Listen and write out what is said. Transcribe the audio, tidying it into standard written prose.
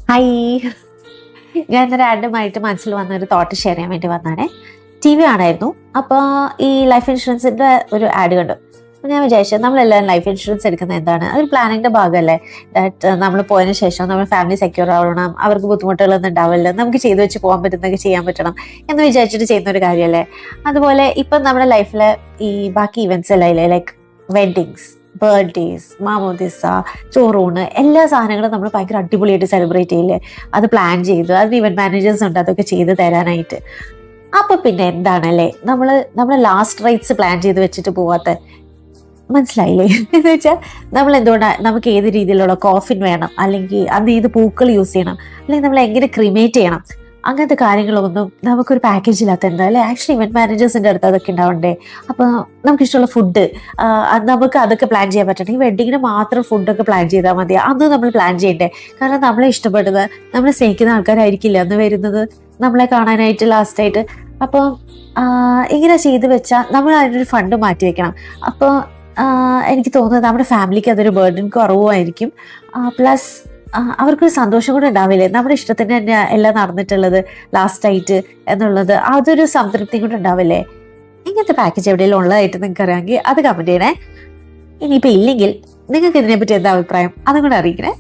Hi, ഞാൻ ഇന്നലെ റാൻഡമായിട്ട് മനസ്സിൽ വന്ന ഒരു തോട്ട് ഷെയർ ചെയ്യാൻ വേണ്ടി വന്നാണേ. T V ആണായിരുന്നു. അപ്പോൾ ഈ ലൈഫ് ഇൻഷുറൻസിൻ്റെ ഒരു ആഡ് കണ്ടു. അപ്പോൾ ഞാൻ വിചാരിച്ചത് നമ്മളെല്ലാവരും ലൈഫ് ഇൻഷുറൻസ് എടുക്കുന്നത് എന്താണ്, അതൊരു പ്ലാനിൻ്റെ ഭാഗമല്ലേ. ദാറ്റ് നമ്മൾ പോയതിന് ശേഷം നമ്മുടെ ഫാമിലി സെക്യൂർ ആവണം, അവർക്ക് ബുദ്ധിമുട്ടുകളൊന്നും ഉണ്ടാവില്ല, നമുക്ക് ചെയ്തു വെച്ച് പോകാൻ പറ്റുന്നതൊക്കെ ചെയ്യാൻ പറ്റണം എന്ന് വിചാരിച്ചിട്ട് ചെയ്യുന്ന ഒരു കാര്യമല്ലേ. അതുപോലെ ഇപ്പം നമ്മുടെ ലൈഫിൽ ഈ ബാക്കി ഇവൻറ്റ്സ് എല്ലാം ഇല്ലേ, ലൈക്ക് വെഡ്ഡിങ്സ്, ബർത്ത്ഡേസ്, മാമോദിസ, ചോറൂണ്, എല്ലാ സാധനങ്ങളും നമ്മൾ ഭയങ്കര അടിപൊളിയായിട്ട് സെലിബ്രേറ്റ് ചെയ്യില്ലേ. അത് പ്ലാൻ ചെയ്തു, അതിന് ഇവൻറ്റ് മാനേജേഴ്സ് ഉണ്ട് അതൊക്കെ ചെയ്ത് തരാനായിട്ട്. അപ്പോൾ പിന്നെ എന്താണല്ലേ നമ്മൾ ലാസ്റ്റ് റൈറ്റ്സ് പ്ലാൻ ചെയ്ത് വെച്ചിട്ട് പോവാത്ത, മനസ്സിലായില്ലേ? എന്ന് വെച്ചാൽ നമ്മൾ എന്തുകൊണ്ടാണ്, നമുക്ക് ഏത് രീതിയിലുള്ള കോഫിൻ വേണം, അല്ലെങ്കിൽ അത് ഏത് പൂക്കൾ യൂസ് ചെയ്യണം, അല്ലെങ്കിൽ നമ്മൾ എങ്ങനെ ക്രിമേറ്റ് ചെയ്യണം, അങ്ങനത്തെ കാര്യങ്ങളൊന്നും നമുക്കൊരു പാക്കേജില്ലാത്ത എന്താ അല്ലേ. ആക്ച്വലി ഇവൻറ്റ് മാനേജേഴ്സിൻ്റെ അടുത്ത് അതൊക്കെ ഉണ്ടാവണ്ടേ. അപ്പോൾ നമുക്കിഷ്ടമുള്ള ഫുഡ് നമുക്ക് അതൊക്കെ പ്ലാൻ ചെയ്യാൻ പറ്റണമെങ്കിൽ വെഡ്ഡിങ്ങിന് മാത്രം ഫുഡൊക്കെ പ്ലാൻ ചെയ്താൽ മതി. അന്ന് നമ്മൾ പ്ലാൻ ചെയ്യണ്ടേ. കാരണം നമ്മളെ ഇഷ്ടപ്പെടുന്നത്, നമ്മളെ സ്നേഹിക്കുന്ന ആൾക്കാരായിരിക്കില്ല അന്ന് വരുന്നത് നമ്മളെ കാണാനായിട്ട് ലാസ്റ്റായിട്ട്. അപ്പോൾ ഇങ്ങനെ ചെയ്ത് വെച്ചാൽ നമ്മൾ അതിനൊരു ഫണ്ട് മാറ്റി വെക്കണം. അപ്പോൾ എനിക്ക് തോന്നുന്നത് നമ്മുടെ ഫാമിലിക്ക് അതൊരു ബർഡൻ കുറവുമായിരിക്കും. പ്ലസ് അവർക്കൊരു സന്തോഷം കൂടെ ഉണ്ടാവില്ലേ, നമ്മുടെ ഇഷ്ടത്തിന് തന്നെ എല്ലാം നടന്നിട്ടുള്ളത് ലാസ്റ്റായിട്ട് എന്നുള്ളത്, അതൊരു സംതൃപ്തി കൂടെ ഉണ്ടാവില്ലേ. ഇങ്ങനത്തെ പാക്കേജ് എവിടെയെങ്കിലും ഉള്ളതായിട്ട് നിങ്ങൾക്ക് അറിയാമെങ്കിൽ അത് കമൻറ്റ് ചെയ്യണേ. ഇനിയിപ്പോൾ ഇല്ലെങ്കിൽ നിങ്ങൾക്ക് ഇതിനെപ്പറ്റി എന്താ അഭിപ്രായം അതും കൂടെ അറിയിക്കണേ.